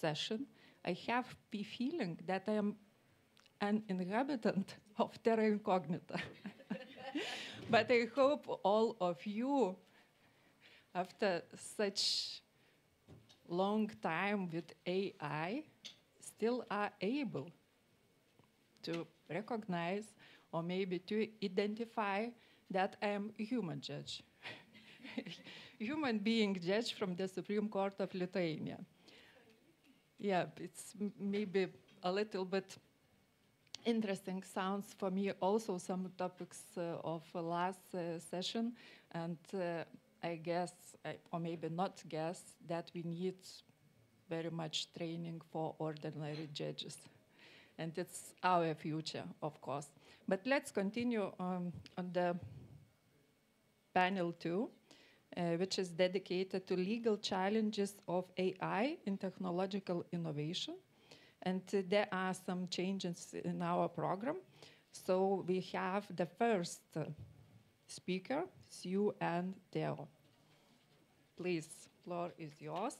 session, I have the feeling that I am an inhabitant of terra incognita. But I hope all of you, after such long time with AI, still are able to recognize or maybe to identify that I am a human judge. Human being judge from the Supreme Court of Lithuania. Yeah, it's maybe a little bit interesting sounds for me also some topics of last session, and I guess, or maybe not guess, that we need very much training for ordinary judges. And it's our future, of course. But let's continue on the panel 2, which is dedicated to legal challenges of AI in technological innovation. And there are some changes in our program. So we have the first speaker, Sue and Theo. Please, floor is yours.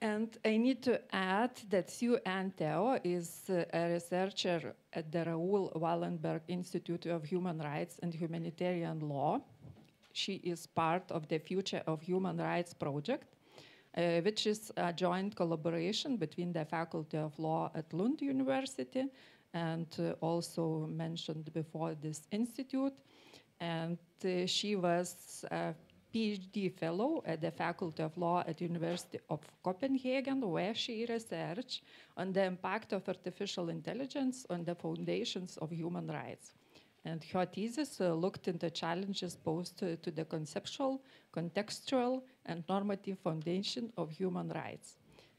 And I need to add that Sue Ann Theo is a researcher at the Raoul Wallenberg Institute of Human Rights and Humanitarian Law. She is part of the Future of Human Rights project, which is a joint collaboration between the Faculty of Law at Lund University and also mentioned before this institute. And she was a PhD fellow at the Faculty of Law at University of Copenhagen, where she researched on the impact of artificial intelligence on the foundations of human rights. And her thesis looked into challenges posed to the conceptual, contextual, and normative foundation of human rights.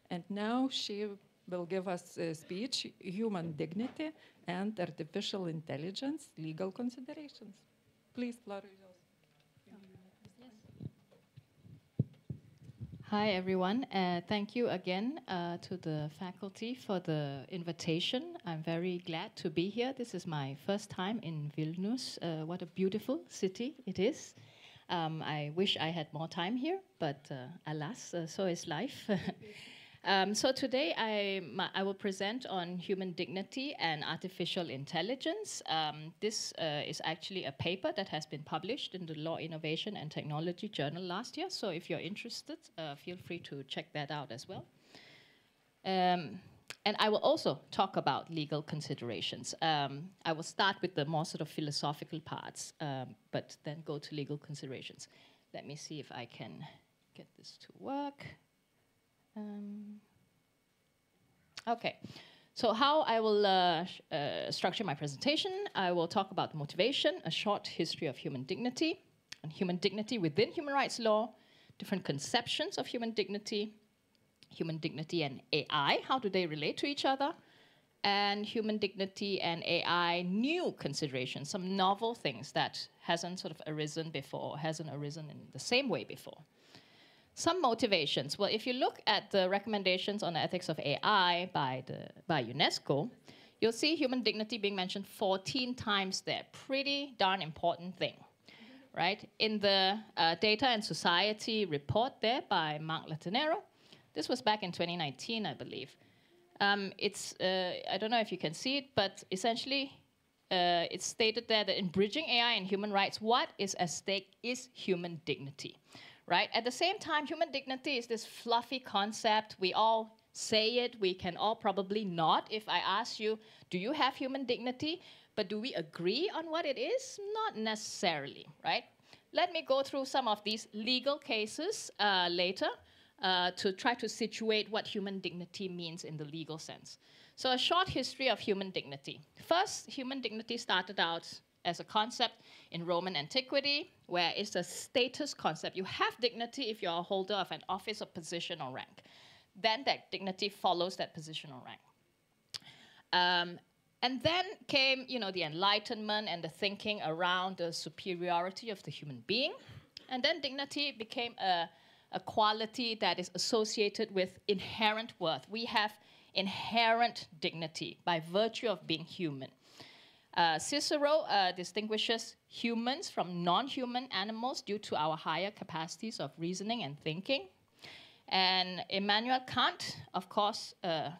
And now she will give us a speech, Human Dignity and Artificial Intelligence, Legal Considerations. Please, floor is yours. Hi, everyone. Thank you again to the faculty for the invitation. I'm very glad to be here. This is my first time in Vilnius. What a beautiful city it is. I wish I had more time here, but alas, so is life. So today I will present on human dignity and artificial intelligence. This is actually a paper that has been published in the Law, Innovation and Technology Journal last year. So if you're interested, feel free to check that out as well. And I will also talk about legal considerations. I will start with the more sort of philosophical parts, but then go to legal considerations. Let me see if I can get this to work. Okay, so how I will structure my presentation. I will talk about motivation, a short history of human dignity, and human dignity within human rights law, different conceptions of human dignity and AI, how do they relate to each other, and human dignity and AI new considerations, some novel things that hasn't sort of arisen before, hasn't arisen in the same way before. Some motivations. Well, if you look at the recommendations on the ethics of AI by UNESCO, you'll see human dignity being mentioned 14 times there. Pretty darn important thing, right? In the Data and Society report there by Mark Latanero, this was back in 2019, I believe. I don't know if you can see it, but essentially it's stated there that in bridging AI and human rights, what is at stake is human dignity. Right? At the same time, human dignity is this fluffy concept. We all say it. We can all probably not. If I ask you, do you have human dignity? But do we agree on what it is? Not necessarily, right? Let me go through some of these legal cases later to try to situate what human dignity means in the legal sense. So a short history of human dignity. First, human dignity started out as a concept in Roman antiquity, where it's a status concept. You have dignity if you're a holder of an office or position or rank. Then that dignity follows that position or rank. And then came, the Enlightenment and the thinking around the superiority of the human being. And then dignity became a quality that is associated with inherent worth. We have inherent dignity by virtue of being human. Cicero distinguishes humans from non-human animals due to our higher capacities of reasoning and thinking. And Immanuel Kant, of course,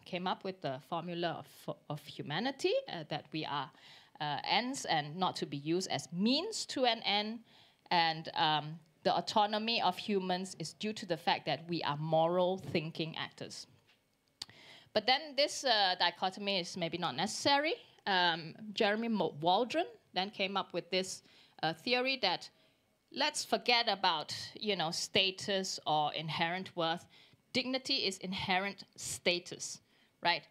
came up with the formula of humanity, that we are ends and not to be used as means to an end. And the autonomy of humans is due to the fact that we are moral thinking actors. But then this dichotomy is maybe not necessary. Jeremy Waldron then came up with this theory that let's forget about, status or inherent worth. Dignity is inherent status, right?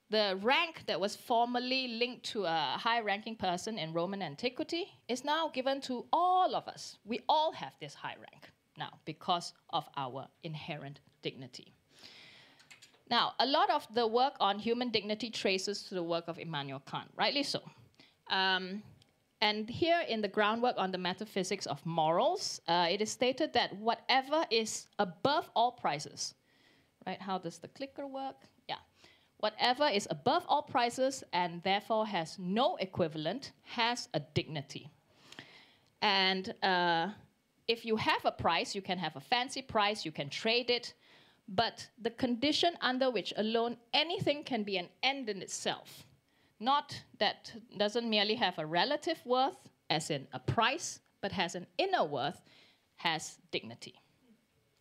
The rank that was formerly linked to a high-ranking person in Roman antiquity is now given to all of us. We all have this high rank now because of our inherent dignity. Now, a lot of the work on human dignity traces to the work of Immanuel Kant, rightly so. And here in the groundwork on the metaphysics of morals, it is stated that whatever is above all prices, right? How does the clicker work? Yeah. Whatever is above all prices and therefore has no equivalent has a dignity. And if you have a price, you can have a fancy price, you can trade it, but the condition under which alone anything can be an end in itself, not that doesn't merely have a relative worth, as in a price, but has an inner worth, has dignity.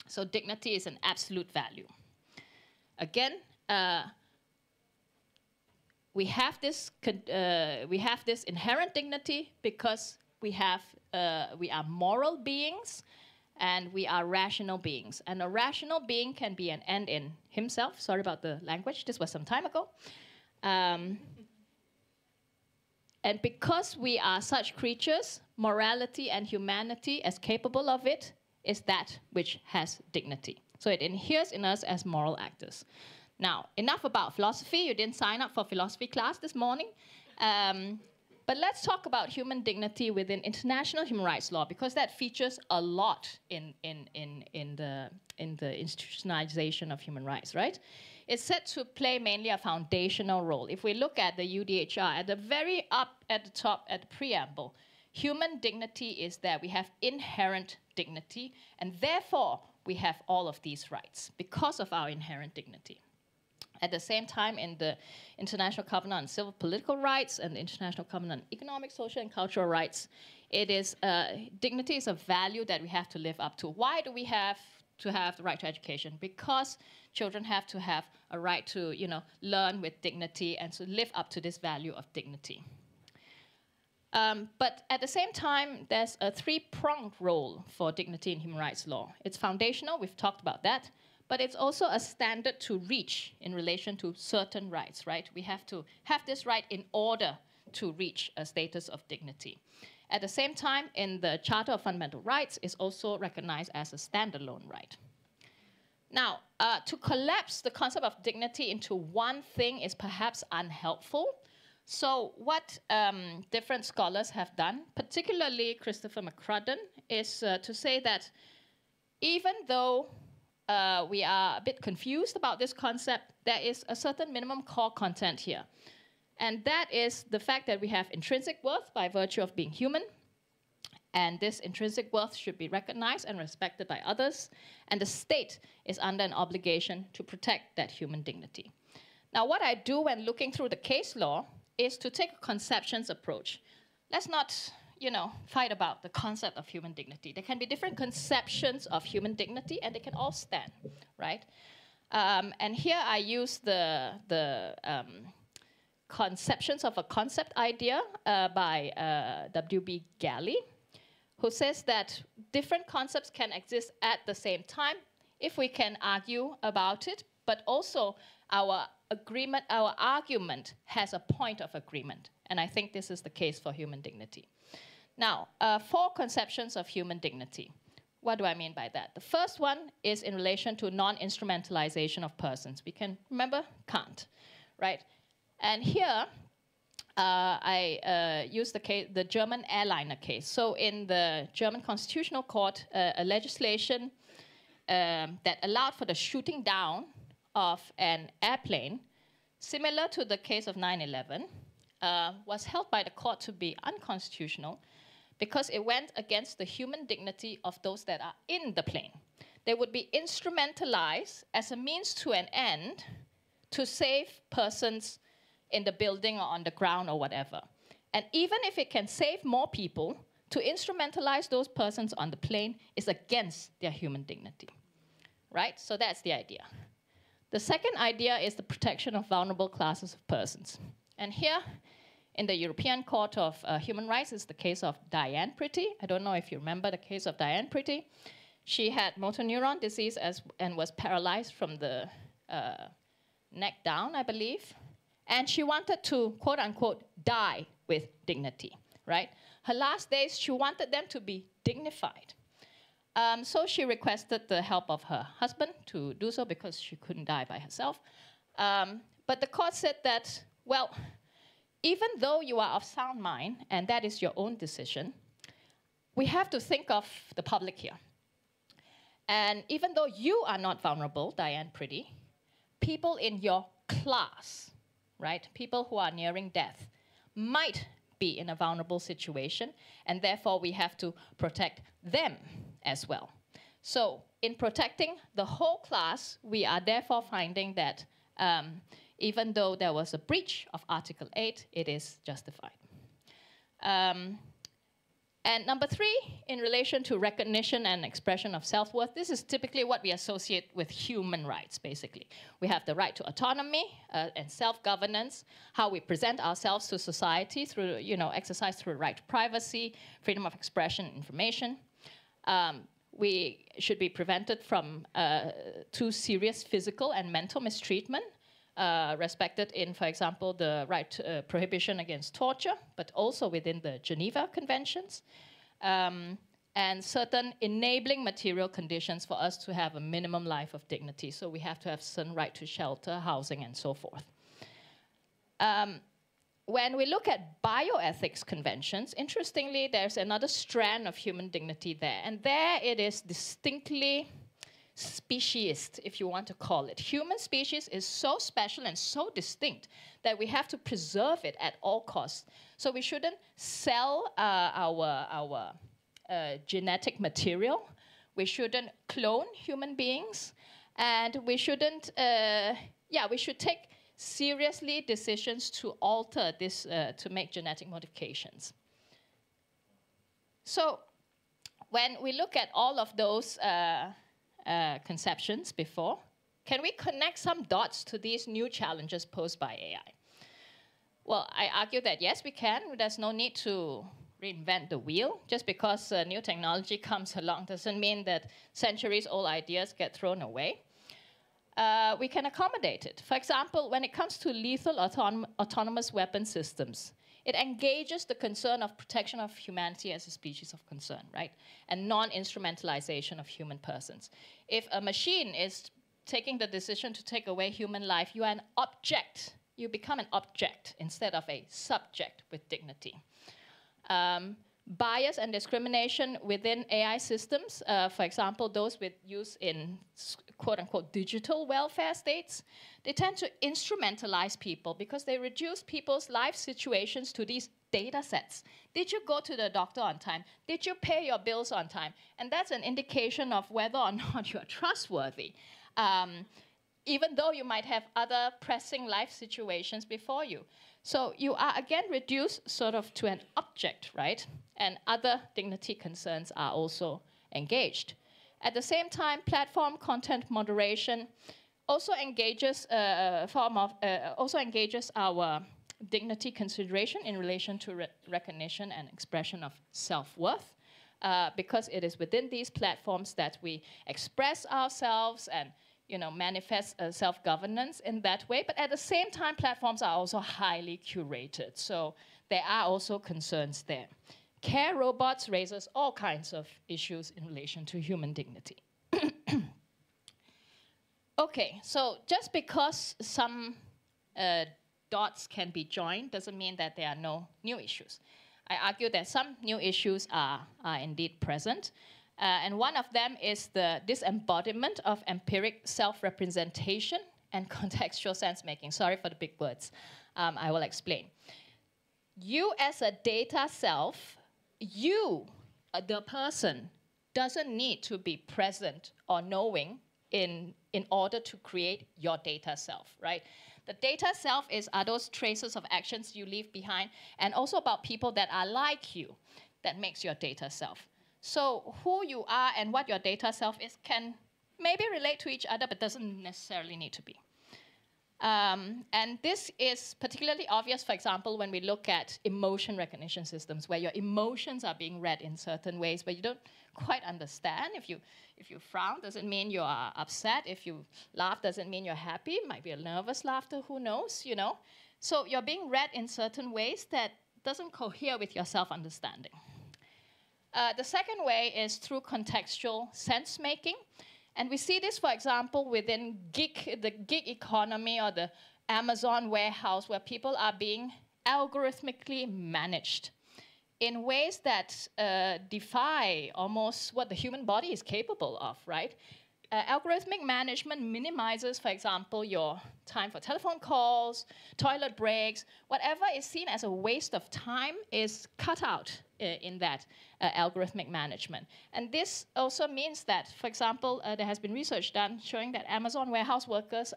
So dignity is an absolute value. Again, we have this inherent dignity because we are moral beings and we are rational beings. And a rational being can be an end in himself. Sorry about the language. This was some time ago. And because we are such creatures, morality and humanity, as capable of it, is that which has dignity. So it inheres in us as moral actors. Now, enough about philosophy. You didn't sign up for philosophy class this morning. But let's talk about human dignity within international human rights law, because that features a lot in the institutionalization of human rights, right? It's set to play mainly a foundational role. If we look at the UDHR, at the very up at the top, at the preamble, human dignity is that we have inherent dignity, and therefore we have all of these rights because of our inherent dignity. At the same time, in the International Covenant on Civil Political Rights and the International Covenant on Economic, Social, and Cultural Rights, it is dignity is a value that we have to live up to. Why do we have to have the right to education? Because children have to have a right to, learn with dignity and to live up to this value of dignity. But at the same time, there's a three-pronged role for dignity in human rights law. It's foundational, we've talked about that, but it's also a standard to reach in relation to certain rights, right? We have to have this right in order to reach a status of dignity. At the same time, in the Charter of Fundamental Rights, is also recognized as a standalone right. Now, to collapse the concept of dignity into one thing is perhaps unhelpful. So what different scholars have done, particularly Christopher McCrudden, is to say that even though we are a bit confused about this concept, there is a certain minimum core content here. And that is the fact that we have intrinsic worth by virtue of being human. And this intrinsic worth should be recognized and respected by others. And the state is under an obligation to protect that human dignity. Now, what I do when looking through the case law is to take a conceptions approach. Let's not, fight about the concept of human dignity. There can be different conceptions of human dignity, and they can all stand, right? And here I use the conceptions of a concept idea by W.B. Galley, who says that different concepts can exist at the same time if we can argue about it, but also our argument has a point of agreement. And I think this is the case for human dignity. Now, 4 conceptions of human dignity. What do I mean by that? The first one is in relation to non-instrumentalization of persons. We can remember Kant, right? And here, I use the German airliner case. So in the German Constitutional Court, a legislation that allowed for the shooting down of an airplane, similar to the case of 9/11, was held by the court to be unconstitutional because it went against the human dignity of those that are in the plane. They would be instrumentalized as a means to an end to save persons in the building or on the ground or whatever. And even if it can save more people, to instrumentalize those persons on the plane is against their human dignity, right? So that's the idea. The second idea is the protection of vulnerable classes of persons. And here, in the European Court of Human Rights, is the case of Diane Pretty. I don't know if you remember the case of Diane Pretty. She had motor neuron disease and was paralyzed from the neck down, I believe. And she wanted to, quote unquote, die with dignity, right? Her last days, she wanted them to be dignified. So she requested the help of her husband to do so because she couldn't die by herself. But the court said that, well, even though you are of sound mind, and that is your own decision, we have to think of the public here. And even though you are not vulnerable, Diane Pretty, people in your class, right, people who are nearing death, might be in a vulnerable situation, and therefore we have to protect them as well. So in protecting the whole class, we are therefore finding that even though there was a breach of Article 8, it is justified. And number 3, in relation to recognition and expression of self-worth, this is typically what we associate with human rights, basically. We have the right to autonomy and self-governance, how we present ourselves to society through, exercise through the right to privacy, freedom of expression, information. We should be prevented from too serious physical and mental mistreatment, respected in, for example, the right to, prohibition against torture, but also within the Geneva Conventions, and certain enabling material conditions for us to have a minimum life of dignity. So we have to have certain right to shelter, housing, and so forth. When we look at bioethics conventions, interestingly, there's another strand of human dignity there, and there it is distinctly speciesist, if you want to call it. Human species is so special and so distinct that we have to preserve it at all costs. So we shouldn't sell our genetic material. We shouldn't clone human beings. And we shouldn't, we should take seriously decisions to alter this, to make genetic modifications. So when we look at all of those conceptions before, can we connect some dots to these new challenges posed by AI? Well, I argue that yes, we can. There's no need to reinvent the wheel. Just because new technology comes along doesn't mean that centuries-old ideas get thrown away. We can accommodate it. For example, when it comes to lethal autonomous weapon systems, it engages the concern of protection of humanity as a species of concern, right? And non-instrumentalization of human persons. If a machine is taking the decision to take away human life, you are an object. You become an object instead of a subject with dignity. Bias and discrimination within AI systems, for example, those with use in quote-unquote digital welfare states, they tend to instrumentalize people because they reduce people's life situations to these data sets. Did you go to the doctor on time? Did you pay your bills on time? And that's an indication of whether or not you are trustworthy, even though you might have other pressing life situations before you. So you are again reduced sort of to an object, right? And other dignity concerns are also engaged. At the same time, platform content moderation also engages our dignity consideration in relation to recognition and expression of self-worth, because it is within these platforms that we express ourselves and manifest self-governance in that way. But at the same time, platforms are also highly curated. So there are also concerns there. Care robots raises all kinds of issues in relation to human dignity. Okay, so just because some dots can be joined doesn't mean that there are no new issues. I argue that some new issues are indeed present. And one of them is the disembodiment of empiric self-representation and contextual sense-making. Sorry for the big words. I will explain. you as a data self, you, the person, doesn't need to be present or knowing in order to create your data self, right? The data self are those traces of actions you leave behind, and also about people that are like you that makes your data self. So who you are and what your data self is can maybe relate to each other, but doesn't necessarily need to be. And this is particularly obvious, for example, when we look at emotion recognition systems, where your emotions are being read in certain ways, but you don't quite understand. If you frown, doesn't mean you are upset. If you laugh, doesn't mean you're happy. It might be a nervous laughter, who knows, you know? So you're being read in certain ways that doesn't cohere with your self-understanding. The second way is through contextual sense-making. And we see this, for example, within the gig economy or the Amazon warehouse, where people are being algorithmically managed in ways that defy almost what the human body is capable of, right? Algorithmic management minimizes, for example, your time for telephone calls, toilet breaks, whatever is seen as a waste of time is cut out in that algorithmic management. And this also means that, for example, there has been research done showing that Amazon warehouse workers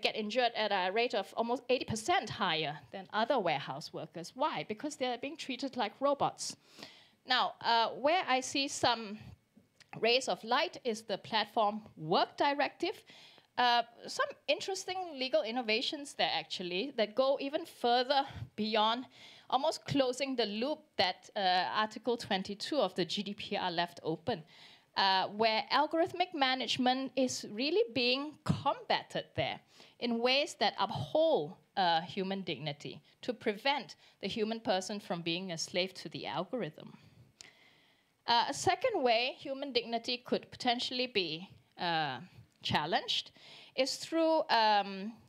get injured at a rate of almost 80% higher than other warehouse workers. Why? Because they're being treated like robots. Now, where I see some rays of light is the Platform Work Directive. Some interesting legal innovations there, actually, that go even further beyond almost closing the loop that Article 22 of the GDPR left open, where algorithmic management is really being combated there in ways that uphold human dignity to prevent the human person from being a slave to the algorithm. A second way human dignity could potentially be challenged is through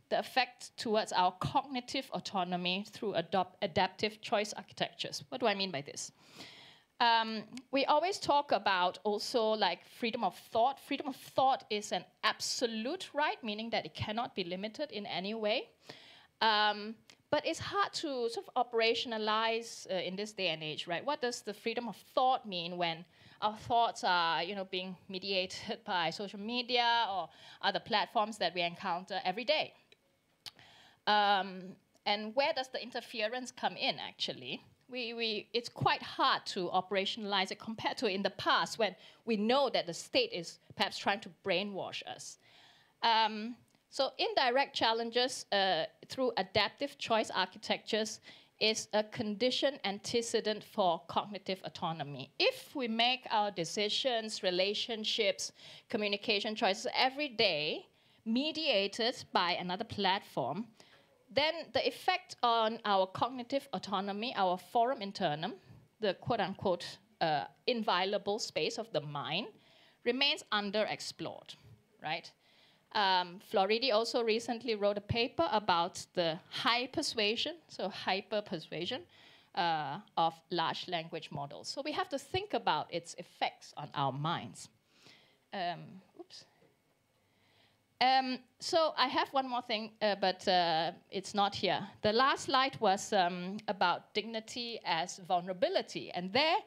the effect towards our cognitive autonomy through adaptive choice architectures. What do I mean by this? We always talk about also like freedom of thought. Freedom of thought is an absolute right, meaning that it cannot be limited in any way. But it's hard to sort of operationalize in this day and age, right? What does the freedom of thought mean when our thoughts are, being mediated by social media or other platforms that we encounter every day? And where does the interference come in, actually? It's quite hard to operationalize it compared to in the past when we know that the state is perhaps trying to brainwash us. So indirect challenges through adaptive choice architectures is a condition antecedent for cognitive autonomy. If we make our decisions, relationships, communication choices every day mediated by another platform, then the effect on our cognitive autonomy, our forum internum, the quote-unquote inviolable space of the mind, remains underexplored, right? Floridi also recently wrote a paper about the hyper-persuasion of large language models. So we have to think about its effects on our minds. So I have one more thing, but it's not here. The last slide was about dignity as vulnerability. And there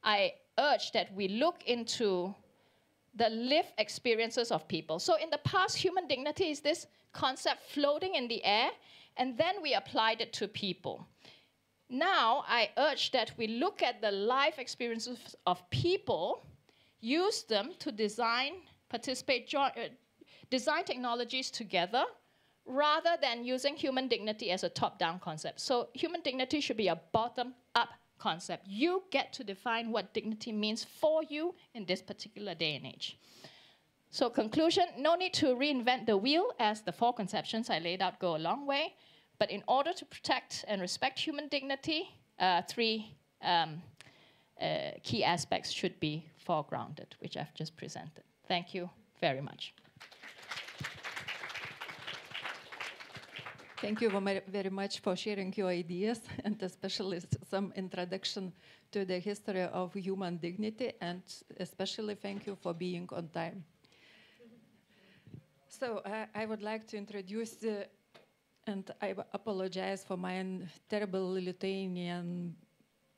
I urge that we look into the lived experiences of people. So in the past, human dignity is this concept floating in the air, and then we applied it to people. Now, I urge that we look at the life experiences of people, use them to design technologies together, rather than using human dignity as a top-down concept. So human dignity should be a bottom-up concept. You get to define what dignity means for you in this particular day and age. So conclusion, no need to reinvent the wheel, as the 4 conceptions I laid out go a long way. But in order to protect and respect human dignity, 3 key aspects should be foregrounded, which I've just presented. Thank you very much. Thank you very much for sharing your ideas, and especially some introduction to the history of human dignity, and especially thank you for being on time. So I would like to introduce And I apologize for my terrible Lithuanian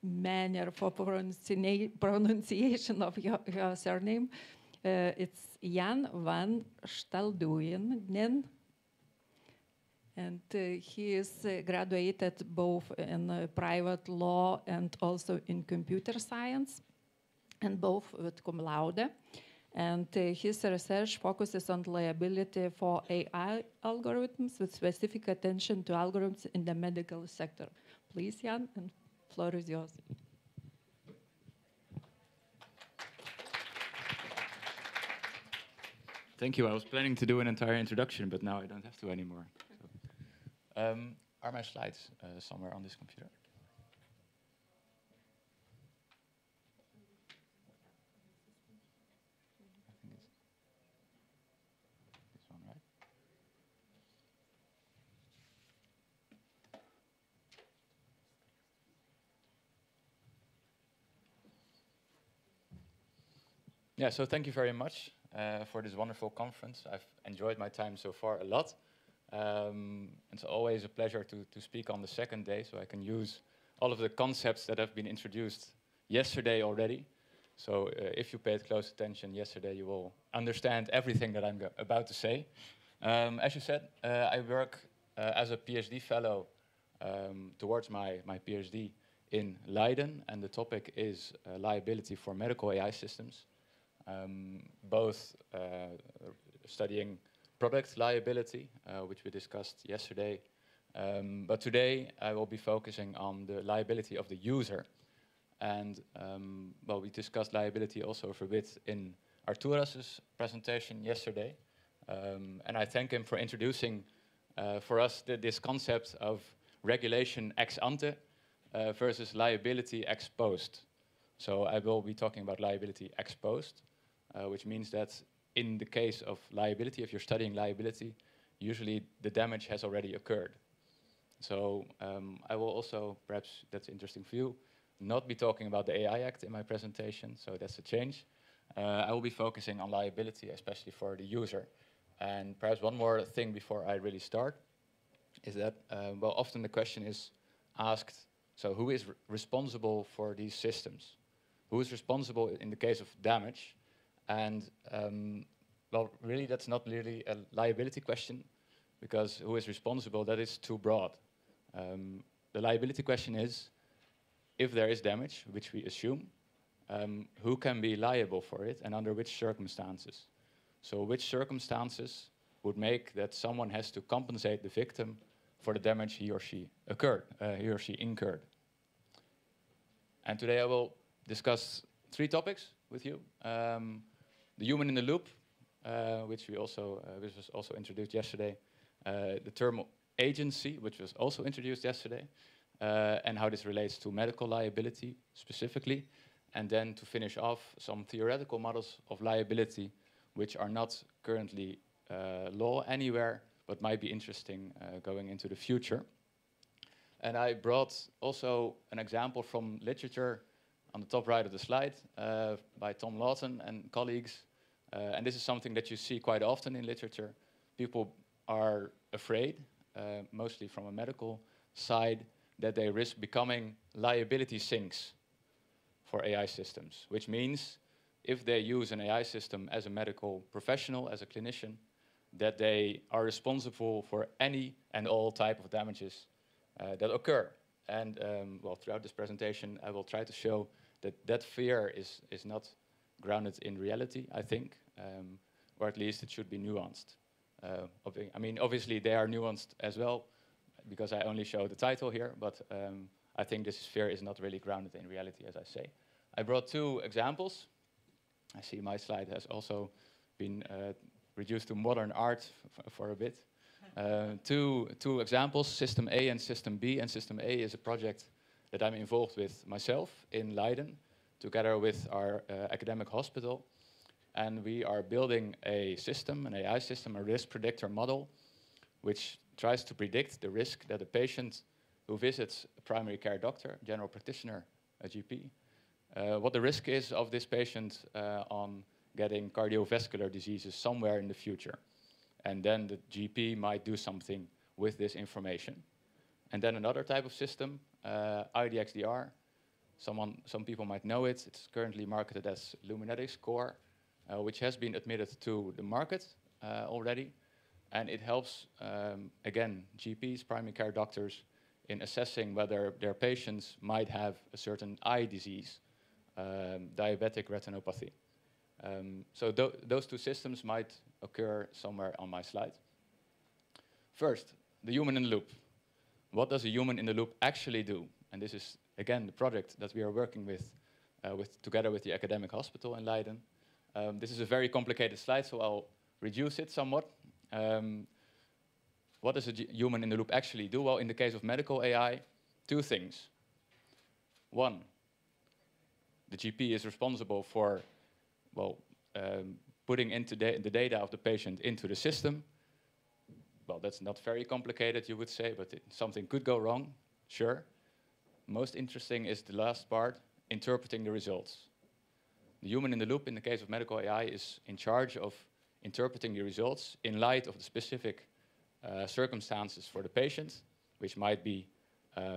manner for pronunciation of your surname. It's Jan van Stalduinen. And he is graduated both in private law and also in computer science, and both with cum laude. And his research focuses on liability for AI algorithms with specific attention to algorithms in the medical sector. Please, Jan, and floor is yours. Thank you. I was planning to do an entire introduction, but now I don't have to anymore. So, are my slides somewhere on this computer? Yeah, so thank you very much for this wonderful conference. I've enjoyed my time so far a lot. It's always a pleasure to speak on the second day, so I can use all of the concepts that have been introduced yesterday already. So if you paid close attention yesterday, you will understand everything that I'm about to say. As you said, I work as a PhD fellow towards my PhD in Leiden, and the topic is liability for medical AI systems. Both studying product liability, which we discussed yesterday, but today I will be focusing on the liability of the user. And well, we discussed liability also for a bit in Arturas's presentation yesterday, and I thank him for introducing for us this concept of regulation ex ante versus liability ex post. So I will be talking about liability ex post. Which means that in the case of liability, if you're studying liability, usually the damage has already occurred. So I will also, perhaps that's interesting for you, not be talking about the AI Act in my presentation, so that's a change. I will be focusing on liability, especially for the user. And perhaps one more thing before I really start, is that, well, often the question is asked, so who is responsible for these systems? Who is responsible in the case of damage? And, well, really, that's not really a liability question, because who is responsible, that is too broad. The liability question is, if there is damage, which we assume, who can be liable for it and under which circumstances? So which circumstances would make that someone has to compensate the victim for the damage he or she incurred? And today I will discuss 3 topics with you. The human in the loop, which was also introduced yesterday. The term agency, which was also introduced yesterday, and how this relates to medical liability specifically. And then to finish off, some theoretical models of liability, which are not currently law anywhere, but might be interesting going into the future. And I brought also an example from literature on the top right of the slide by Tom Lawton and colleagues. And this is something that you see quite often in literature. People are afraid, mostly from a medical side, that they risk becoming liability sinks for AI systems, which means if they use an AI system as a medical professional, as a clinician, that they are responsible for any and all type of damages that occur. And well, throughout this presentation, I will try to show that that fear is not grounded in reality, I think, or at least it should be nuanced. I mean, obviously they are nuanced as well, because I only show the title here, but I think this fear is not really grounded in reality, as I say. I brought 2 examples. I see my slide has also been reduced to modern art for a bit. Two examples, System A and System B. And System A is a project that I'm involved with myself in Leiden, together with our academic hospital. And we are building a system, an AI system, a risk predictor model, which tries to predict the risk that a patient who visits a primary care doctor, general practitioner, a GP, what the risk is of this patient on getting cardiovascular diseases somewhere in the future. And then the GP might do something with this information. And then another type of system, IDXDR. Some people might know it. It's currently marketed as Luminetics Core, which has been admitted to the market already. And it helps, again, GPs, primary care doctors, in assessing whether their patients might have a certain eye disease, diabetic retinopathy. So those two systems might occur somewhere on my slide. First, the human in the loop. What does a human in the loop actually do? And this is, again, the project that we are working with, together with the academic hospital in Leiden. This is a very complicated slide, so I'll reduce it somewhat. What does a human in the loop actually do? Well, in the case of medical AI, two things. One, the GP is responsible for, well, putting into the data of the patient into the system. Well, that's not very complicated, you would say, but something could go wrong, sure. Most interesting is the last part, interpreting the results. The human in the loop, in the case of medical AI, is in charge of interpreting the results in light of the specific circumstances for the patient, which might be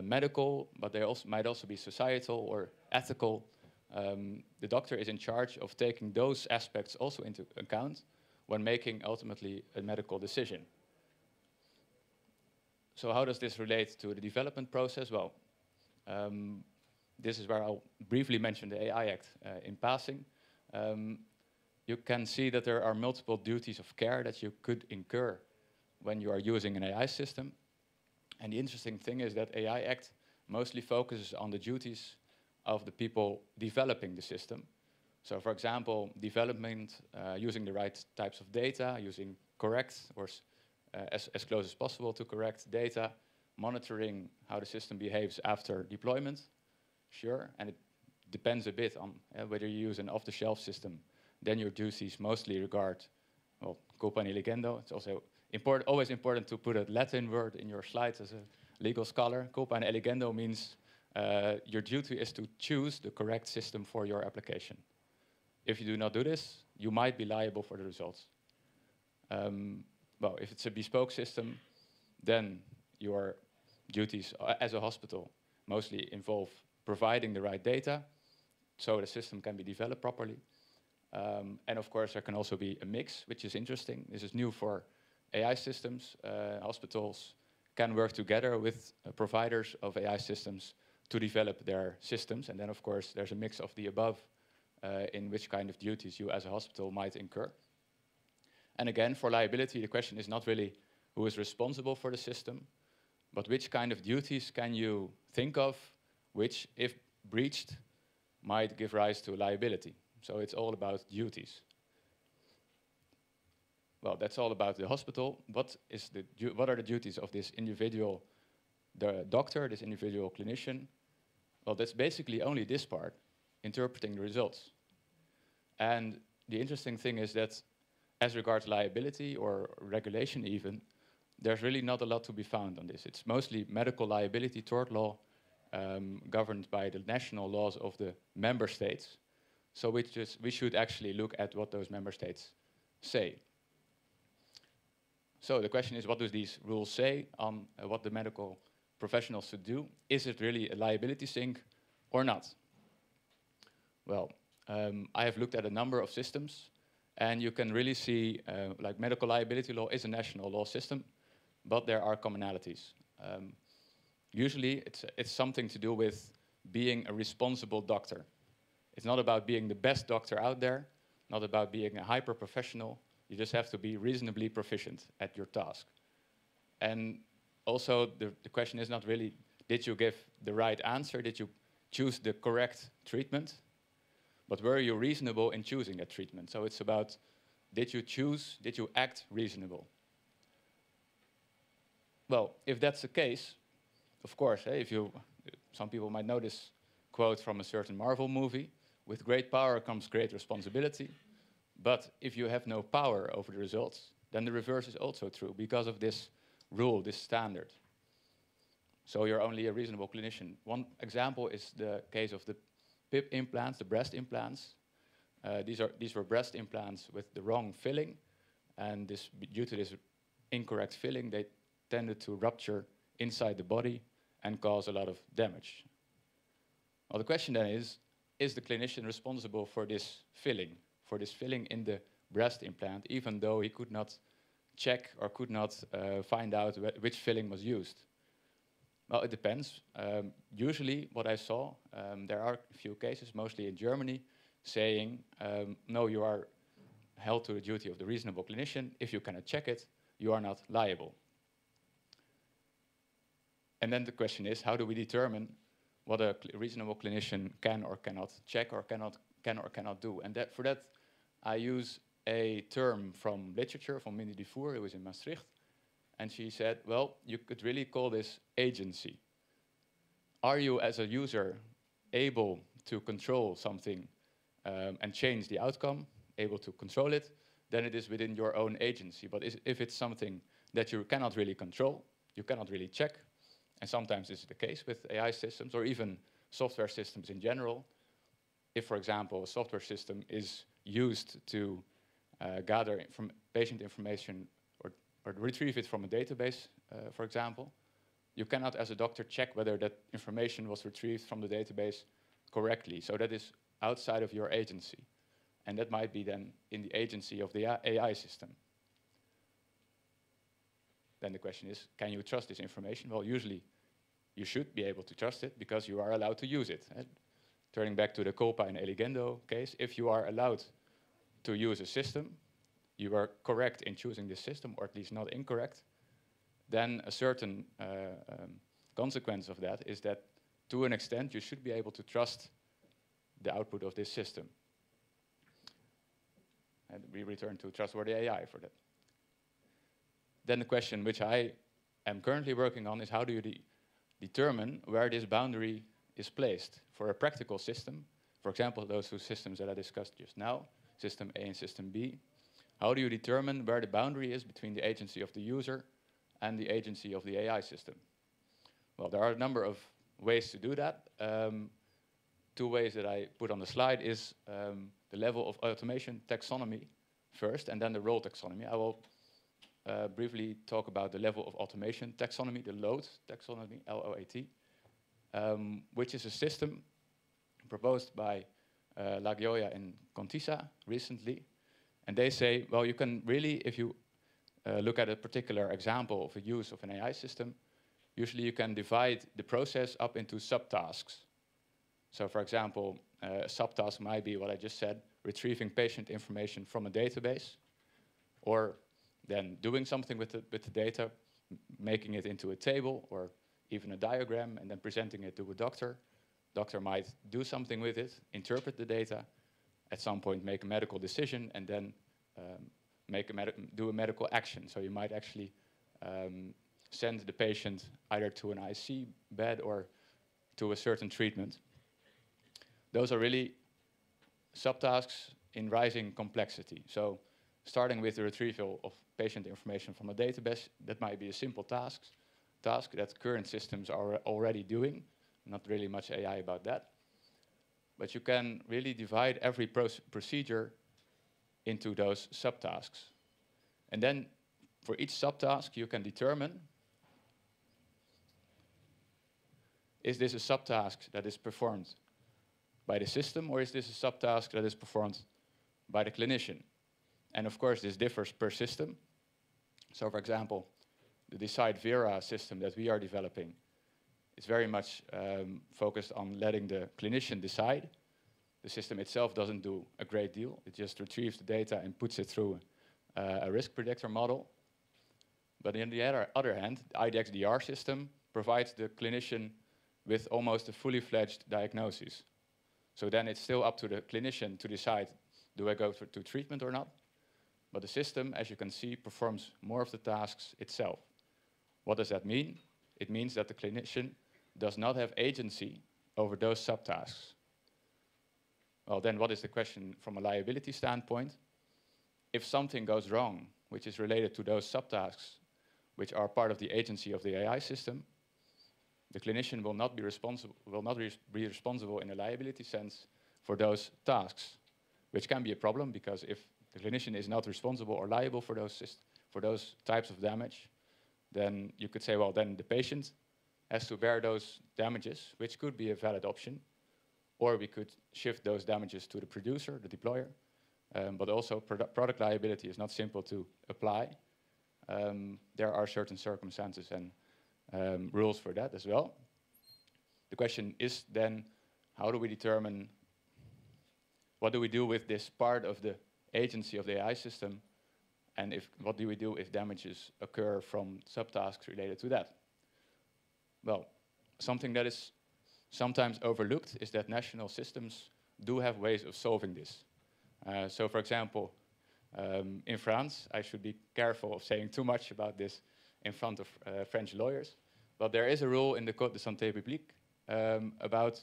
medical, but they might also be societal or ethical. The doctor is in charge of taking those aspects also into account when making ultimately a medical decision. So how does this relate to the development process? Well, this is where I'll briefly mention the AI Act in passing. You can see that there are multiple duties of care that you could incur when you are using an AI system. And the interesting thing is that AI Act mostly focuses on the duties of the people developing the system. So for example, development, using the right types of data, using correct or as close as possible to correct data, monitoring how the system behaves after deployment, sure, and it depends a bit on whether you use an off-the-shelf system, then your duties mostly regard, well, culpa in eligendo. It's also always important to put a Latin word in your slides as a legal scholar. Culpa in eligendo means your duty is to choose the correct system for your application. If you do not do this, you might be liable for the results. Well, if it's a bespoke system, then your duties as a hospital mostly involve providing the right data so the system can be developed properly. And of course, there can also be a mix, which is interesting. This is new for AI systems. Hospitals can work together with providers of AI systems to develop their systems. And then, of course, there's a mix of the above in which kind of duties you as a hospital might incur. And again, for liability, the question is not really who is responsible for the system, but which kind of duties can you think of, which, if breached, might give rise to liability. So it's all about duties. Well, that's all about the hospital. What are the duties of this individual, the doctor, this individual clinician? Well, that's basically only this part, interpreting the results. And the interesting thing is that as regards liability or regulation even, there's really not a lot to be found on this. It's mostly medical liability, tort law, governed by the national laws of the member states. So we should actually look at what those member states say. So the question is, what do these rules say on what the medical professionals should do? Is it really a liability sink or not? Well, I have looked at a number of systems, and you can really see, like medical liability law is a national law system, but there are commonalities. Usually, it's something to do with being a responsible doctor. It's not about being the best doctor out there, not about being a hyper-professional. You just have to be reasonably proficient at your task. And also, the question is not really, did you give the right answer? Did you choose the correct treatment? But were you reasonable in choosing that treatment? So it's about, did you act reasonable? Well, if that's the case, of course, some people might know this quote from a certain Marvel movie, with great power comes great responsibility. But if you have no power over the results, then the reverse is also true because of this rule, this standard. So you're only a reasonable clinician. One example is the case of the PIP implants, the breast implants. These were breast implants with the wrong filling, and due to this incorrect filling, they tended to rupture inside the body and cause a lot of damage. Well, the question then is the clinician responsible for this filling in the breast implant, even though he could not check or could not find out which filling was used? Well, it depends. Usually what I saw, there are a few cases, mostly in Germany, saying, no, you are held to the duty of the reasonable clinician. If you cannot check it, you are not liable. And then the question is, how do we determine what a reasonable clinician can or cannot check or can or cannot do? And for that, I use a term from literature, from Mindy Dufour, who was in Maastricht. And she said, well, you could really call this agency. Are you, as a user, able to control something and change the outcome, able to control it? Then it is within your own agency. But if it's something that you cannot really control, you cannot really check, and sometimes this is the case with AI systems or even software systems in general. If, for example, a software system is used to gather patient information or retrieve it from a database, for example, you cannot, as a doctor, check whether that information was retrieved from the database correctly. So that is outside of your agency. And that might be then in the agency of the AI system. Then the question is, can you trust this information? Well, usually you should be able to trust it because you are allowed to use it. Turning back to the Colpa and Eligendo case, if you are allowed to use a system, you are correct in choosing this system, or at least not incorrect, then a certain consequence of that is that, to an extent, you should be able to trust the output of this system. And we return to trustworthy AI for that. Then the question which I am currently working on is, how do you determine where this boundary is placed for a practical system? For example, those two systems that I discussed just now, system A and system B. How do you determine where the boundary is between the agency of the user and the agency of the AI system? Well, there are a number of ways to do that. Two ways that I put on the slide is the level of automation taxonomy first, and then the role taxonomy. I will briefly talk about the level of automation taxonomy, the LOAT taxonomy, LOAT, which is a system proposed by La Gioia and Contisa recently. And they say, well, you can really, if you look at a particular example of a use of an AI system, usually you can divide the process up into subtasks. So, for example, a subtask might be what I just said, retrieving patient information from a database, or then doing something with the data, making it into a table or even a diagram, and then presenting it to a doctor. Doctor might do something with it, interpret the data, at some point make a medical decision, and then do a medical action. So you might actually send the patient either to an IC bed or to a certain treatment. Those are really subtasks in rising complexity. So starting with the retrieval of patient information from a database, that might be a simple task that current systems are already doing. Not really much AI about that. But you can really divide every procedure into those subtasks. And then for each subtask, you can determine, is this a subtask that is performed by the system, or is this a subtask that is performed by the clinician? And of course, this differs per system. So for example, the Decide Vera system that we are developing is very much focused on letting the clinician decide. The system itself doesn't do a great deal. It just retrieves the data and puts it through a risk predictor model. But on the other hand, the IDEX-DR system provides the clinician with almost a fully fledged diagnosis. So then it's still up to the clinician to decide, do I go to treatment or not? But the system, as you can see, performs more of the tasks itself. What does that mean? It means that the clinician does not have agency over those subtasks. Well, then what is the question from a liability standpoint? If something goes wrong, which is related to those subtasks, which are part of the agency of the AI system, the clinician will not be responsible in a liability sense for those tasks, which can be a problem because if the clinician is not responsible or liable for those types of damage, then you could say, well, then the patient has to bear those damages, which could be a valid option. Or we could shift those damages to the producer, the deployer. But also product liability is not simple to apply. There are certain circumstances and rules for that as well. The question is then, how do we determine, what do we do with this part of the agency of the AI system? And what do we do if damages occur from subtasks related to that? Well, something that is sometimes overlooked is that national systems do have ways of solving this. So for example, in France, I should be careful of saying too much about this in front of French lawyers, but there is a rule in the Code de Santé Publique about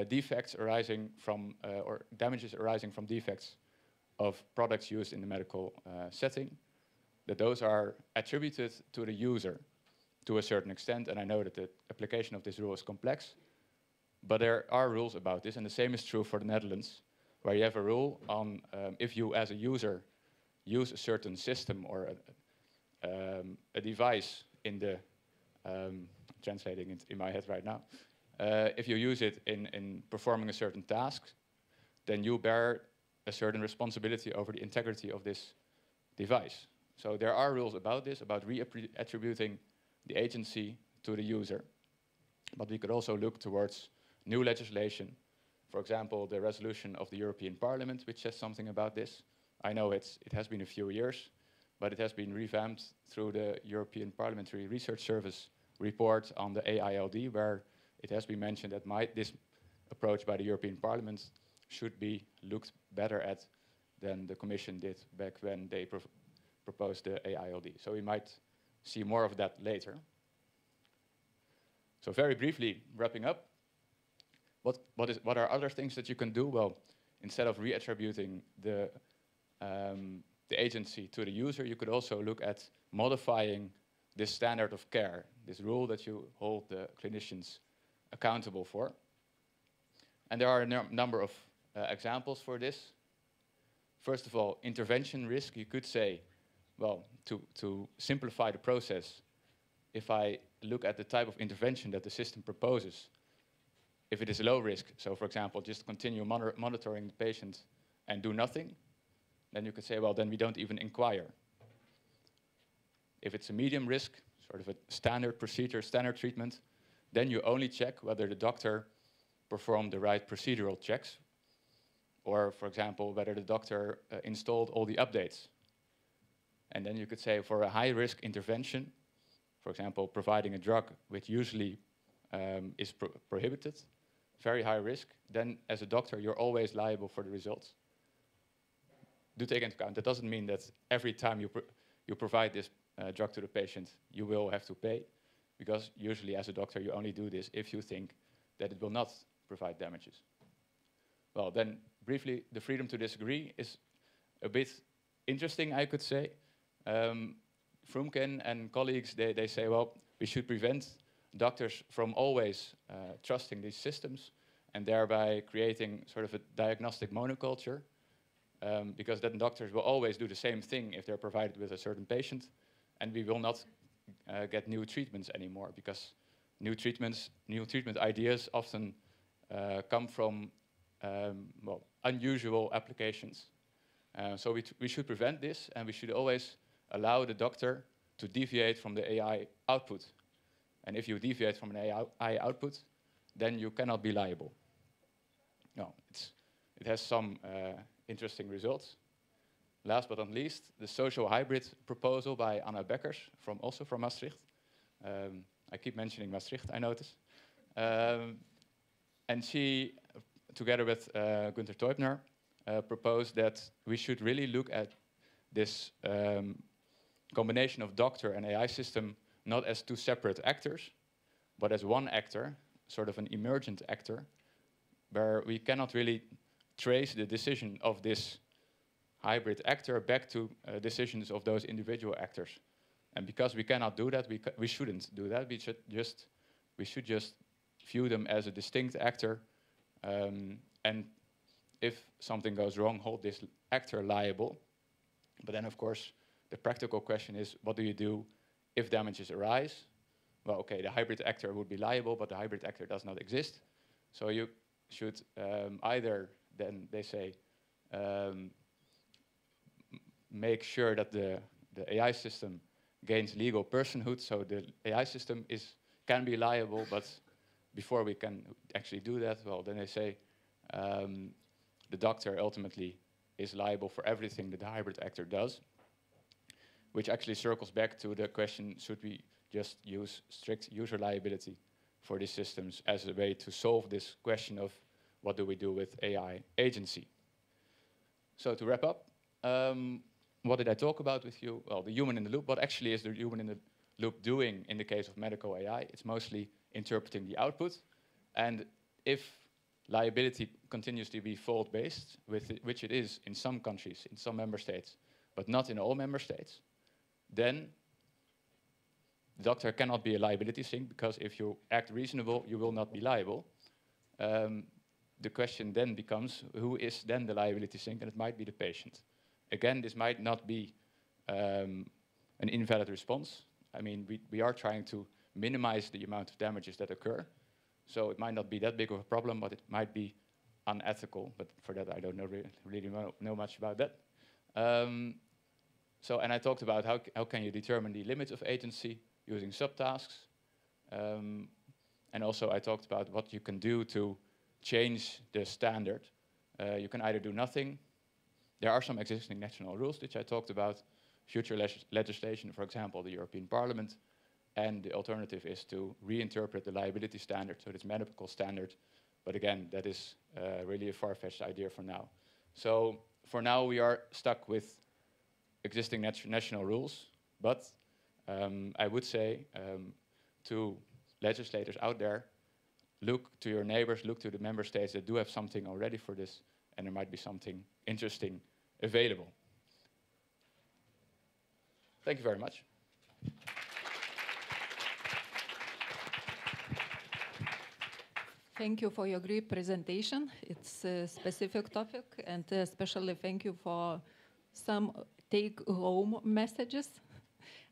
defects arising from, or damages arising from defects of products used in the medical setting, that those are attributed to the user to a certain extent. And I know that the application of this rule is complex, but there are rules about this. And the same is true for the Netherlands, where you have a rule on if you as a user use a certain system or a device in the, translating it in my head right now, if you use it in performing a certain task, then you bear a certain responsibility over the integrity of this device. So there are rules about this, about reattributing the agency to the user. But we could also look towards new legislation. For example, the resolution of the European Parliament, which says something about this. I know it has been a few years, but it has been revamped through the European Parliamentary Research Service report on the AILD, where it has been mentioned that this approach by the European Parliament should be looked better at than the Commission did back when they proposed the AILD. So we might see more of that later. So very briefly, wrapping up, what are other things that you can do? Well, instead of reattributing the agency to the user, you could also look at modifying this standard of care, this rule that you hold the clinicians accountable for. And there are a number of examples for this. First of all, intervention risk. You could say, well, to simplify the process, if I look at the type of intervention that the system proposes, if it is low risk, so for example, just continue monitoring the patient and do nothing, then you could say, well, then we don't even inquire. If it's a medium risk, sort of a standard procedure, standard treatment, then you only check whether the doctor performed the right procedural checks, or, for example, whether the doctor installed all the updates. And then you could say for a high-risk intervention, for example, providing a drug which usually is prohibited, very high risk, then as a doctor, you're always liable for the results. Do take into account, that doesn't mean that every time you provide this drug to the patient, you will have to pay, because usually as a doctor, you only do this if you think that it will not provide damages. Well, then briefly, the freedom to disagree is a bit interesting, I could say. Frumkin and colleagues, they say, well, we should prevent doctors from always trusting these systems and thereby creating sort of a diagnostic monoculture, because then doctors will always do the same thing if they're provided with a certain patient, and we will not get new treatments anymore, because new treatment ideas often come from well, unusual applications. So we should prevent this, and we should always allow the doctor to deviate from the AI output. And if you deviate from an AI output, then you cannot be liable. No, it has some interesting results. Last but not least, the social hybrid proposal by Anna Beckers, also from Maastricht. I keep mentioning Maastricht, I notice. And she, together with Günther Teubner, proposed that we should really look at this combination of doctor and AI system not as two separate actors, but as one actor, sort of an emergent actor, where we cannot really trace the decision of this hybrid actor back to decisions of those individual actors. And because we cannot do that, we shouldn't do that. We should just view them as a distinct actor, and if something goes wrong, hold this actor liable. But then, of course, the practical question is, what do you do if damages arise, well, okay, the hybrid actor would be liable, but the hybrid actor does not exist. So you should either, then they say, make sure that the AI system gains legal personhood, so the AI system can be liable, but before we can actually do that, well, then they say the doctor ultimately is liable for everything that the hybrid actor does, which actually circles back to the question, should we just use strict user liability for these systems as a way to solve this question of what do we do with AI agency? So to wrap up, what did I talk about with you? Well, the human in the loop. What actually is the human in the loop doing in the case of medical AI? It's mostly interpreting the output. And if liability continues to be fault-based, which it is in some countries, in some member states, but not in all member states, then the doctor cannot be a liability sink, because if you act reasonable, you will not be liable. The question then becomes, who is then the liability sink? And it might be the patient. Again, this might not be an invalid response. I mean, we are trying to minimize the amount of damages that occur. So it might not be that big of a problem, but it might be unethical. But for that, I don't really know much about that. And I talked about how can you determine the limits of agency using subtasks. And also I talked about what you can do to change the standard. You can either do nothing. There are some existing national rules which I talked about. Future legislation, for example, the European Parliament. And the alternative is to reinterpret the liability standard, so it's medical standard. But again, that is really a far-fetched idea for now. So for now, we are stuck with existing national rules. But I would say to legislators out there, look to your neighbors, look to the member states that do have something already for this, and there might be something interesting available. Thank you very much. Thank you for your great presentation. It's a specific topic, and especially thank you for some take-home messages.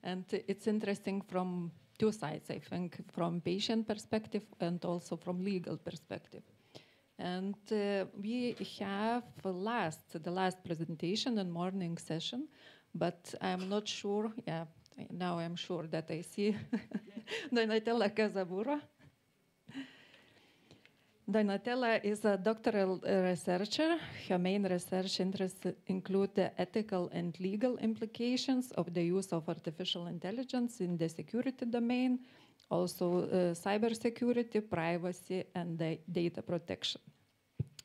And it's interesting from two sides, I think, from patient perspective and also from legal perspective. And we have the last presentation and morning session, but I'm not sure, now I'm sure that I see Donatella Casaburo. Donatella is a doctoral researcher. Her main research interests include the ethical and legal implications of the use of artificial intelligence in the security domain, also cybersecurity, privacy, and data protection.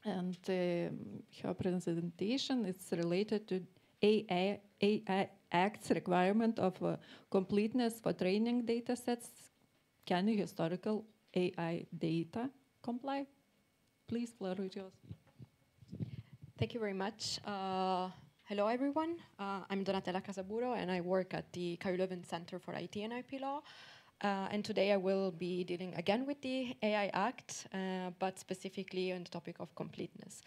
And her presentation is related to AI Act's requirement of completeness for training data sets. Can historical AI data comply? Please, floor is yours. Thank you very much. Hello, everyone. I'm Donatella Casaburo, and I work at the KU Leuven Center for IT and IP Law. And today I will be dealing again with the AI Act, but specifically on the topic of completeness.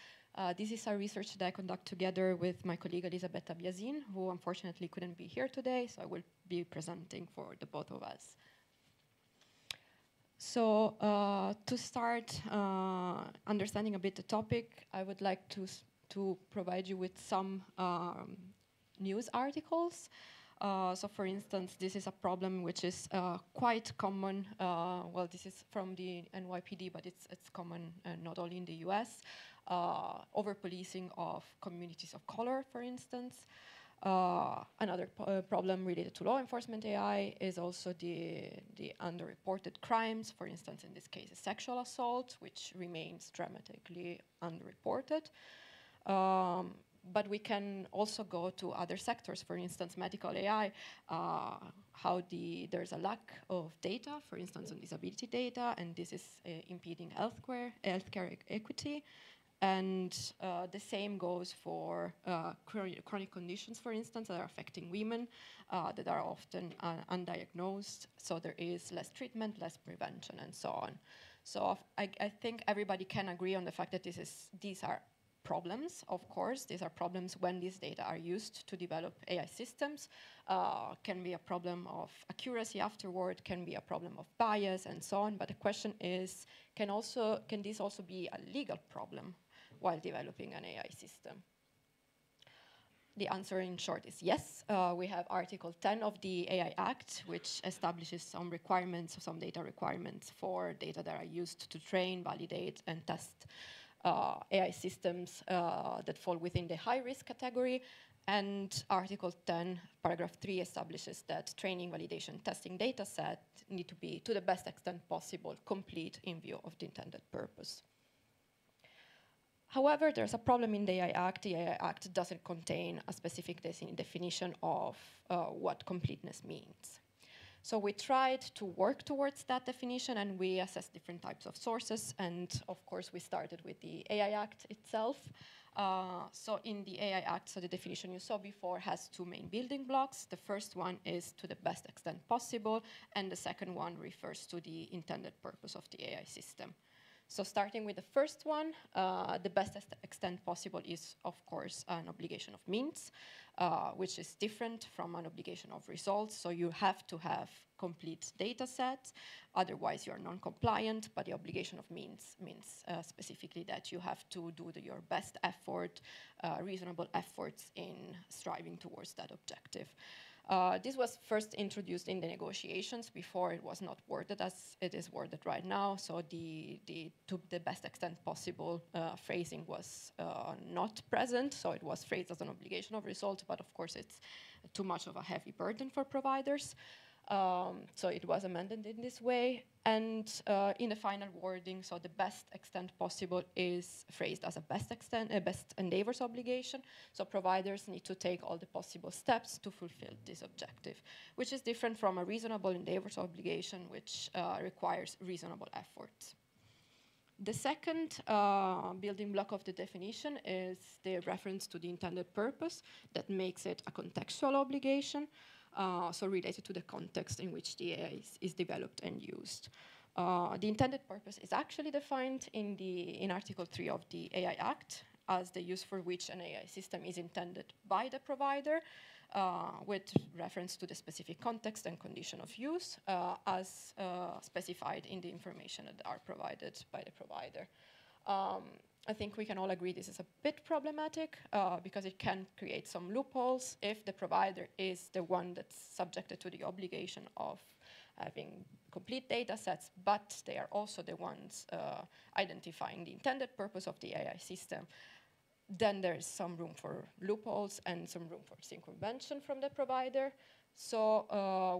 This is a research that I conduct together with my colleague Elisabetta Biasin, who unfortunately couldn't be here today, so I will be presenting for the both of us. So to start understanding a bit the topic, I would like to provide you with some news articles. So for instance, this is a problem which is quite common. Well, this is from the NYPD, but it's common not only in the US. Over-policing of communities of color, for instance. Another problem related to law enforcement AI is also the underreported crimes, for instance, in this case, sexual assault, which remains dramatically underreported. But we can also go to other sectors, for instance, medical AI, there's a lack of data, for instance, on disability data, and this is impeding healthcare equity. And the same goes for chronic conditions, for instance, that are affecting women that are often undiagnosed. So there is less treatment, less prevention, and so on. So I think everybody can agree on the fact that these are problems, of course. These are problems when these data are used to develop AI systems. Can be a problem of accuracy afterward, can be a problem of bias, and so on. But the question is, can this also be a legal problem while developing an AI system? The answer in short is yes. We have Article 10 of the AI Act, which establishes some requirements, some data requirements for data that are used to train, validate, and test AI systems that fall within the high risk category. And Article 10, paragraph 3 establishes that training, validation, testing data set need to be, to the best extent possible, complete in view of the intended purpose. However, there's a problem in the AI Act. The AI Act doesn't contain a specific definition of what completeness means. So we tried to work towards that definition, and we assessed different types of sources. And of course, we started with the AI Act itself. So in the AI Act, so the definition you saw before has two main building blocks. The first one is to the best extent possible, and the second one refers to the intended purpose of the AI system. So starting with the first one, the best extent possible is, of course, an obligation of means, which is different from an obligation of results. So you have to have complete data sets, otherwise you are non-compliant, but the obligation of means means specifically that you have to do your best effort, reasonable efforts in striving towards that objective. This was first introduced in the negotiations. Before, it was not worded as it is worded right now. So to the best extent possible phrasing was not present. So it was phrased as an obligation of result, but of course it's too much of a heavy burden for providers. So it was amended in this way. And in the final wording, so the best extent possible is phrased as a best endeavors obligation. So providers need to take all the possible steps to fulfill this objective, which is different from a reasonable endeavors obligation, which requires reasonable efforts. The second building block of the definition is the reference to the intended purpose that makes it a contextual obligation. So related to the context in which the AI is developed and used. The intended purpose is actually defined in Article 3 of the AI Act as the use for which an AI system is intended by the provider, with reference to the specific context and condition of use as specified in the information that are provided by the provider. I think we can all agree this is a bit problematic because it can create some loopholes if the provider is the one that's subjected to the obligation of having complete data sets, but they are also the ones identifying the intended purpose of the AI system. Then there's some room for loopholes and some room for circumvention from the provider. So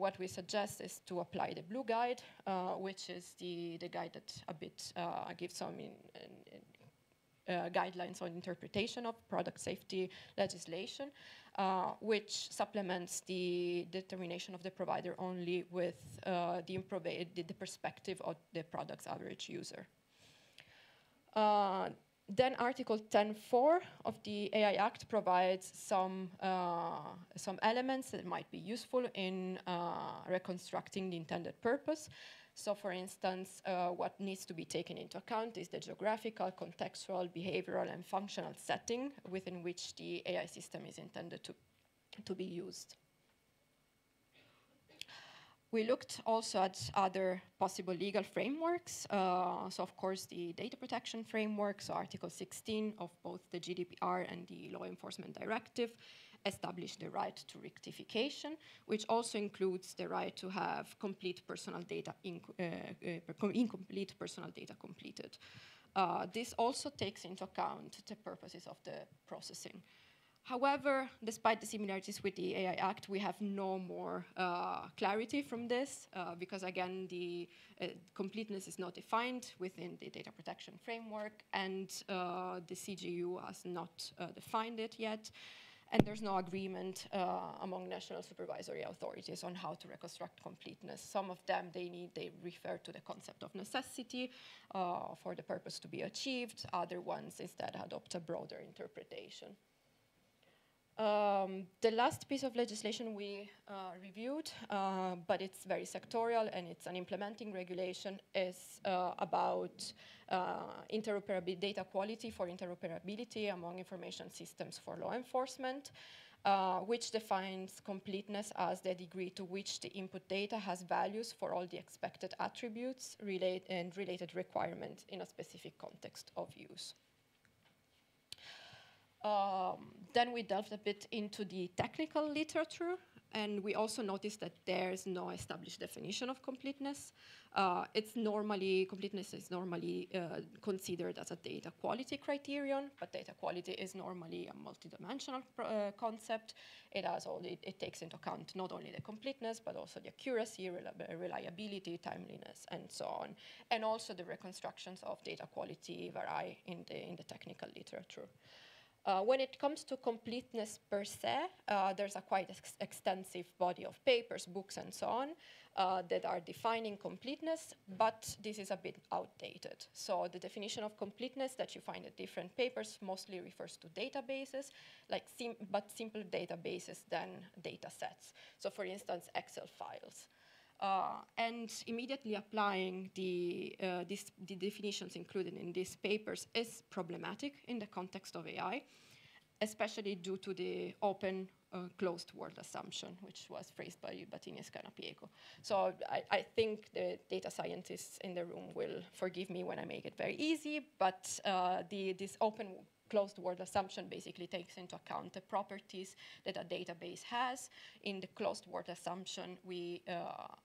what we suggest is to apply the blue guide, which is the guide that a bit gives some guidelines on interpretation of product safety legislation, which supplements the determination of the provider only with the perspective of the product's average user. Then Article 10.4 of the AI Act provides some elements that might be useful in reconstructing the intended purpose. So for instance, what needs to be taken into account is the geographical, contextual, behavioral, and functional setting within which the AI system is intended to be used. We looked also at other possible legal frameworks. So of course, the data protection framework, so Article 16 of both the GDPR and the Law Enforcement Directive, establish the right to rectification, which also includes the right to have complete personal data, incomplete personal data completed. This also takes into account the purposes of the processing. However, despite the similarities with the AI Act, we have no more clarity from this because, again, the completeness is not defined within the data protection framework, and the CGU has not defined it yet. And there's no agreement among national supervisory authorities on how to reconstruct completeness. Some of them, they refer to the concept of necessity for the purpose to be achieved. Other ones instead adopt a broader interpretation. The last piece of legislation we reviewed, but it's very sectorial and it's an implementing regulation, is about data quality for interoperability among information systems for law enforcement, which defines completeness as the degree to which the input data has values for all the expected attributes and related requirements in a specific context of use. Then we delved a bit into the technical literature, and we also noticed that there's no established definition of completeness. Completeness is normally considered as a data quality criterion, but data quality is normally a multidimensional concept. It takes into account not only the completeness, but also the accuracy, reliability, timeliness, and so on. And also the reconstructions of data quality vary in the technical literature. When it comes to completeness per se, there's a quite extensive body of papers, books, and so on that are defining completeness, but this is a bit outdated. So the definition of completeness that you find in different papers mostly refers to databases, but simple databases than data sets. So for instance, Excel files. And immediately applying the definitions included in these papers is problematic in the context of AI, especially due to the open closed world assumption, which was phrased by Vilnius Piego. So I think the data scientists in the room will forgive me when I make it very easy, but this open closed world assumption basically takes into account the properties that a database has. In the closed world assumption, we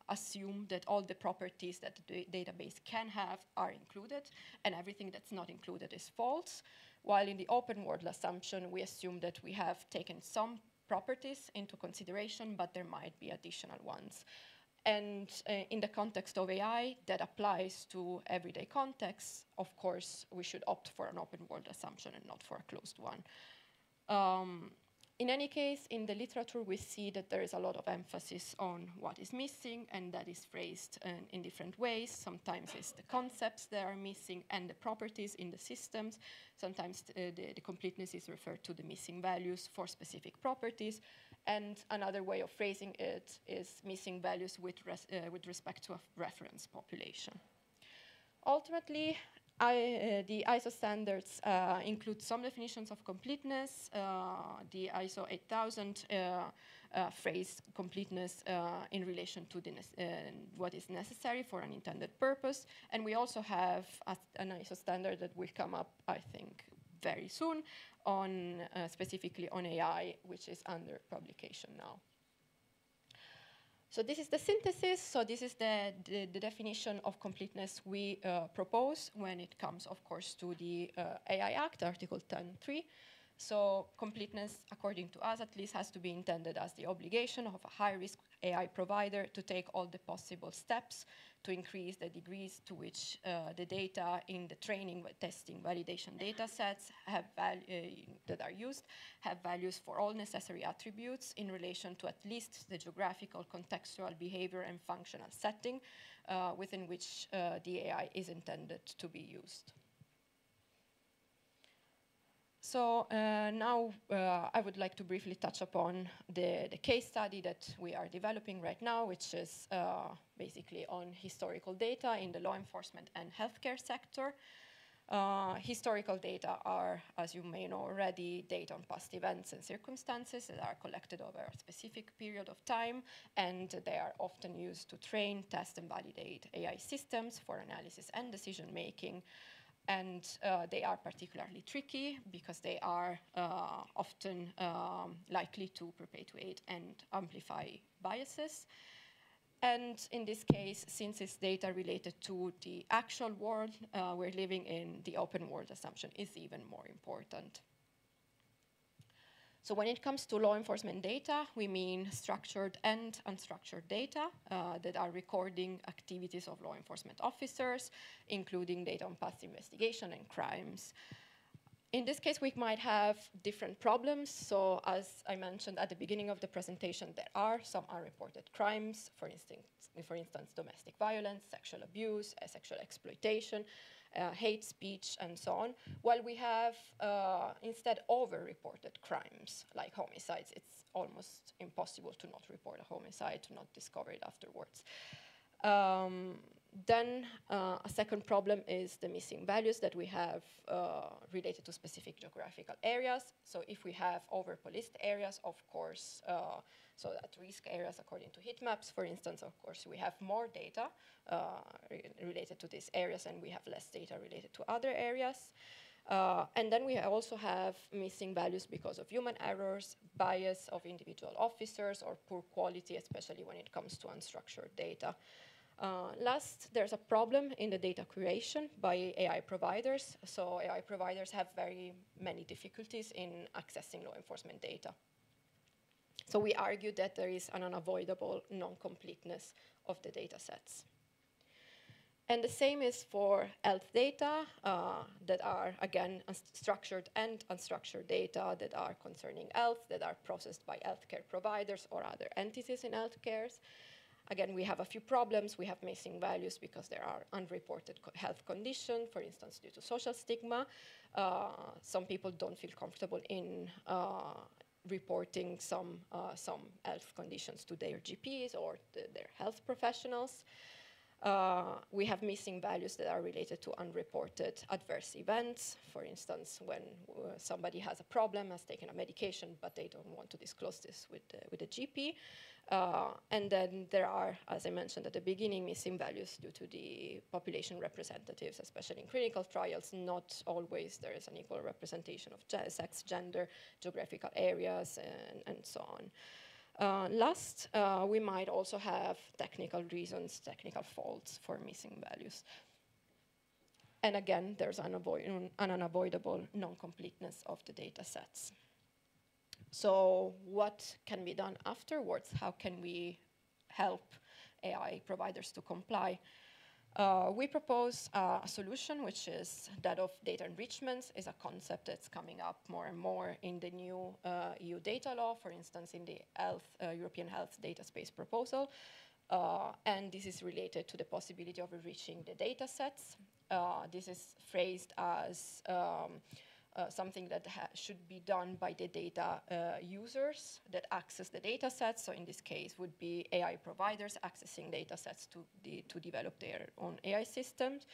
assume that all the properties that the database can have are included, and everything that's not included is false. While in the open world assumption, we assume that we have taken some properties into consideration, but there might be additional ones. And in the context of AI, that applies to everyday contexts. Of course, we should opt for an open world assumption and not for a closed one. In any case, in the literature, we see that there is a lot of emphasis on what is missing, and that is phrased in different ways. Sometimes it's the concepts that are missing and the properties in the systems. Sometimes the completeness is referred to the missing values for specific properties. And another way of phrasing it is missing values with respect to a reference population. Ultimately, the ISO standards include some definitions of completeness. The ISO 8000 phrase completeness in relation to what is necessary for an intended purpose. And we also have an ISO standard that will come up, I think, very soon, specifically on AI, which is under publication now. So this is the synthesis. So this is the definition of completeness we propose when it comes, of course, to the AI Act, Article 10.3. So completeness, according to us at least, has to be intended as the obligation of a high-risk AI provider to take all the possible steps to increase the degrees to which the data in the training, testing, validation data sets that are used have values for all necessary attributes in relation to at least the geographical, contextual, behavior, and functional setting within which the AI is intended to be used. So now I would like to briefly touch upon the case study that we are developing right now, which is basically on historical data in the law enforcement and healthcare sector. Historical data are, as you may know already, data on past events and circumstances that are collected over a specific period of time, and they are often used to train, test, and validate AI systems for analysis and decision-making. And they are particularly tricky because they are often likely to perpetuate and amplify biases. And in this case, since it's data related to the actual world we're living in, the open world assumption is even more important. So when it comes to law enforcement data, we mean structured and unstructured data that are recording activities of law enforcement officers, including data on past investigation and crimes. In this case, we might have different problems. So as I mentioned at the beginning of the presentation, there are some unreported crimes, for instance, domestic violence, sexual abuse, sexual exploitation. hate speech, and so on, while we have instead over-reported crimes like homicides. It's almost impossible to not report a homicide, to not discover it afterwards. Then a second problem is the missing values that we have related to specific geographical areas. So if we have over-policed areas, of course, so at-risk areas according to heat maps, for instance, of course, we have more data related to these areas, and we have less data related to other areas. And then we also have missing values because of human errors, bias of individual officers, or poor quality, especially when it comes to unstructured data. Last, there's a problem in the data curation by AI providers. So AI providers have very many difficulties in accessing law enforcement data. So we argue that there is an unavoidable non-completeness of the data sets. And the same is for health data that are, again, structured and unstructured data that are concerning health, that are processed by healthcare providers or other entities in healthcare. Again, we have a few problems. We have missing values because there are unreported health conditions, for instance, due to social stigma. Some people don't feel comfortable in reporting some health conditions to their GPs or their health professionals. We have missing values that are related to unreported adverse events. For instance, when somebody has a problem, has taken a medication, but they don't want to disclose this with the GP. And then there are, as I mentioned at the beginning, missing values due to the population representatives, especially in clinical trials. Not always there is an equal representation of sex, gender, geographical areas, and so on. Last, we might also have technical reasons, technical faults for missing values. And again, there's an unavoidable non-completeness of the data sets. So what can be done afterwards? How can we help AI providers to comply? We propose a solution, which is that of data enrichment, is a concept that's coming up more and more in the new EU data law, for instance, in the European Health Data Space proposal. And this is related to the possibility of enriching the data sets. This is phrased as something that should be done by the data users that access the data sets. So in this case would be AI providers accessing data sets to develop their own AI systems.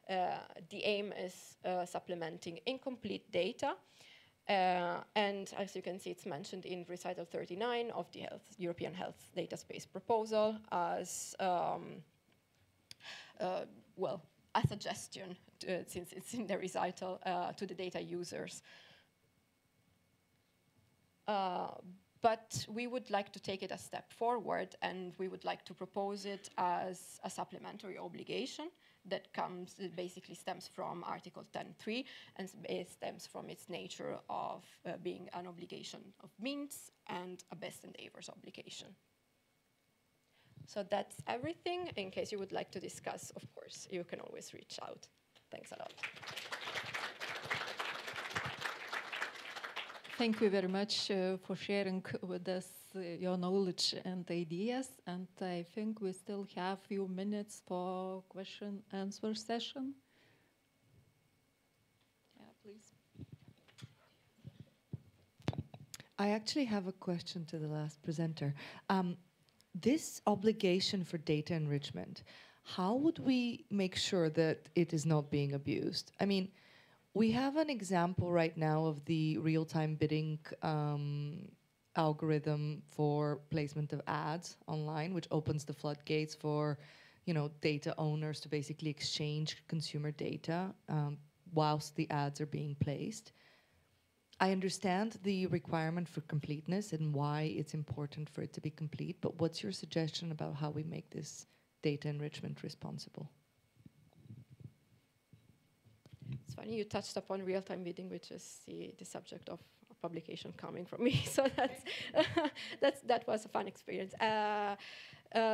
The aim is supplementing incomplete data. And as you can see, it's mentioned in recital 39 of the European Health Data Space proposal as, a suggestion, since it's in the recital, to the data users. But we would like to take it a step forward, and we would like to propose it as a supplementary obligation that basically stems from Article 10.3 and stems from its nature of being an obligation of means and a best endeavors obligation. So that's everything. In case you would like to discuss, of course, you can always reach out. Thanks a lot. Thank you very much for sharing with us your knowledge and ideas. And I think we still have a few minutes for question-answer session. Yeah, please. I actually have a question to the last presenter. This obligation for data enrichment, how would we make sure that it is not being abused? I mean, we have an example right now of the real-time bidding algorithm for placement of ads online, which opens the floodgates for, data owners to basically exchange consumer data whilst the ads are being placed. I understand the requirement for completeness and why it's important for it to be complete, but what's your suggestion about how we make this data enrichment responsible? It's funny you touched upon real-time bidding, which is the subject of a publication coming from me. So that was a fun experience.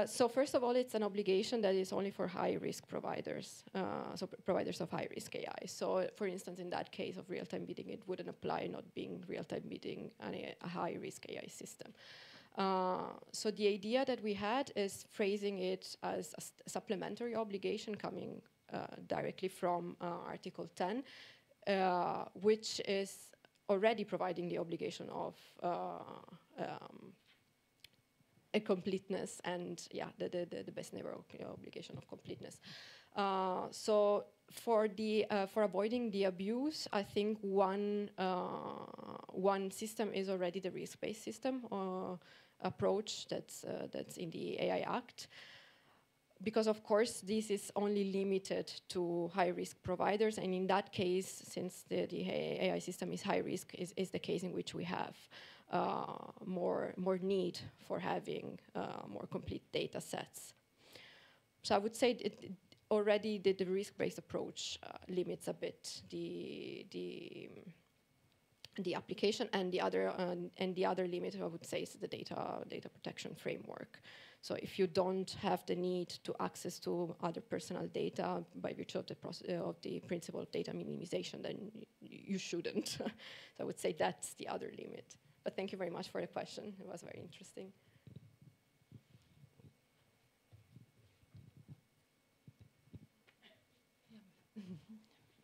So first of all, it's an obligation that is only for high-risk providers, so providers of high-risk AI. So for instance, in that case of real-time bidding, it wouldn't apply not being real-time bidding a high-risk AI system. So the idea that we had is phrasing it as a supplementary obligation coming directly from Article 10, which is already providing the obligation of a completeness and the best neighbor obligation of completeness. So for avoiding the abuse, I think one system is already the risk-based system approach that's in the AI Act. Because of course this is only limited to high-risk providers, and in that case, since the AI system is high risk, is the case in which we have more need for having more complete data sets. So I would say already the risk-based approach limits a bit the application, and the other limit I would say is the data protection framework. So if you don't have the need to access to other personal data by virtue of the principle of data minimization, then you shouldn't. So I would say that's the other limit. But thank you very much for the question. It was very interesting.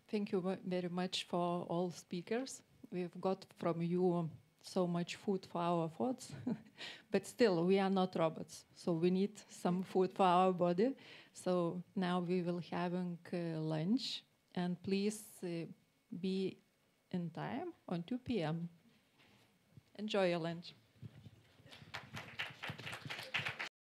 Thank you very much for all speakers. We've got from you so much food for our thoughts, but still we are not robots, so we need some food for our body. So now we will having lunch, and please be in time on 2 p.m. Enjoy your lunch.